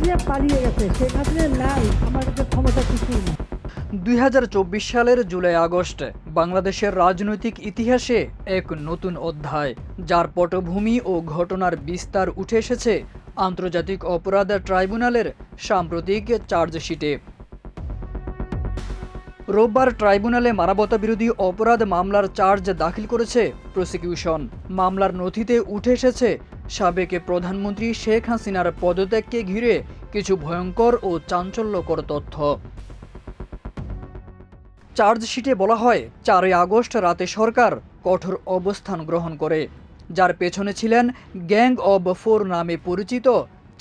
হাসিনা পালিয়ে গেছে, শেখ হাসিনা নাই, আমার কাছে ক্ষমতা কিছুই না। ২০২৪ সালের জুলাই আগস্টে বাংলাদেশের রাজনৈতিক ইতিহাসে এক নতুন অধ্যায়, যার পটভূমি ও ঘটনার বিস্তার উঠে এসেছে আন্তর্জাতিক অপরাধ ট্রাইব্যুনালের সাম্প্রতিক চার্জশিটে। রোববার ট্রাইব্যুনালে মানবতাবিরোধী অপরাধ মামলার চার্জ দাখিল করেছে প্রসিকিউশন। মামলার নথিতে উঠে এসেছে সাবেক প্রধানমন্ত্রী শেখ হাসিনার পদত্যাগকে ঘিরে কিছু ভয়ঙ্কর ও চাঞ্চল্যকর তথ্য। চার্জশিটে বলা হয়, ৪ আগস্ট রাতে সরকার কঠোর অবস্থান গ্রহণ করে, যার পেছনে ছিলেন গ্যাং অব ফোর নামে পরিচিত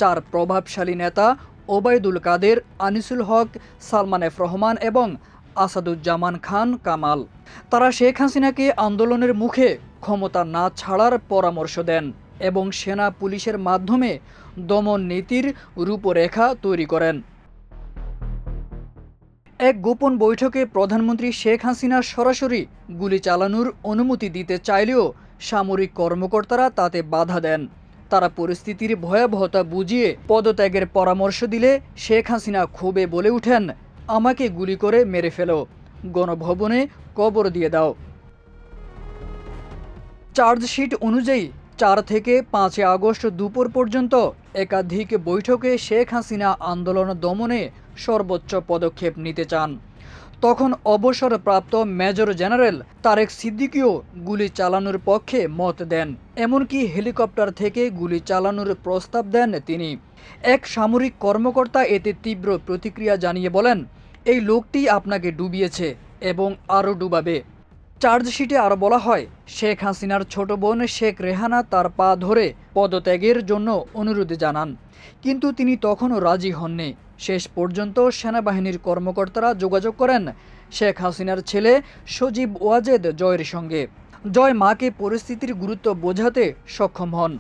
৪ প্রভাবশালী নেতা ওবায়দুল কাদের, আনিসুল হক, সালমান এফ রহমান এবং আসাদুজ্জামান খান কামাল। তারা শেখ হাসিনাকে আন্দোলনের মুখে ক্ষমতা না ছাড়ার পরামর্শ দেন এবং সেনা পুলিশের মাধ্যমে দমন নীতির রূপরেখা তৈরি করেন। এক গোপন বৈঠকে প্রধানমন্ত্রী শেখ হাসিনা সরাসরি গুলি চালানোর অনুমতি দিতে চাইলেও সামরিক কর্মকর্তারা তাতে বাধা দেন। তারা পরিস্থিতির ভয়াবহতা বুঝিয়ে পদত্যাগের পরামর্শ দিলে শেখ হাসিনা ক্ষোভে বলে ওঠেন, আমাকে গুলি করে মেরে ফেলো, গণভবনে কবর দিয়ে দাও। চার্জশিট অনুযায়ী ৪ থেকে ৫ আগস্ট দুপুর পর্যন্ত একাধিক বৈঠকে শেখ হাসিনা আন্দোলন দমনে সর্বোচ্চ পদক্ষেপ নিতে চান। তখন অবসরপ্রাপ্ত মেজর জেনারেল তারেক সিদ্দিকীও গুলি চালানোর পক্ষে মত দেন, এমনকি হেলিকপ্টার থেকে গুলি চালানোর প্রস্তাব দেন তিনি। এক সামরিক কর্মকর্তা এতে তীব্র প্রতিক্রিয়া জানিয়ে বলেন, এই লোকটি আপনাকে ডুবিয়েছে এবং আরও ডুবাবে। চার্জশিটে আরও বলা হয়, শেখ হাসিনার ছোট বোন শেখ রেহানা তার পা ধরে পদত্যাগের জন্য অনুরোধ জানান, কিন্তু তিনি তখনও রাজি হননি। শেষ পর্যন্ত সেনাবাহিনীর কর্মকর্তারা যোগাযোগ করেন শেখ হাসিনার ছেলে সজীব ওয়াজেদ জয়ের সঙ্গে। জয় মাকে পরিস্থিতির গুরুত্ব বোঝাতে সক্ষম হন।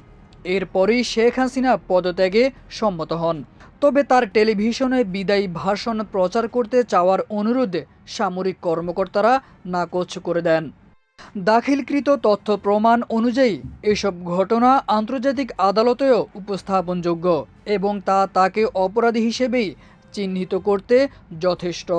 এরপরই শেখ হাসিনা পদত্যাগে সম্মত হন। তবে তার টেলিভিশনে বিদায়ী ভাষণ প্রচার করতে চাওয়ার অনুরোধে সামরিক কর্মকর্তারা নাকচ করে দেন। দাখিলকৃত তথ্য প্রমাণ অনুযায়ী এসব ঘটনা আন্তর্জাতিক আদালতেও উপস্থাপনযোগ্য এবং তা তাকে অপরাধী হিসেবেই চিহ্নিত করতে যথেষ্ট।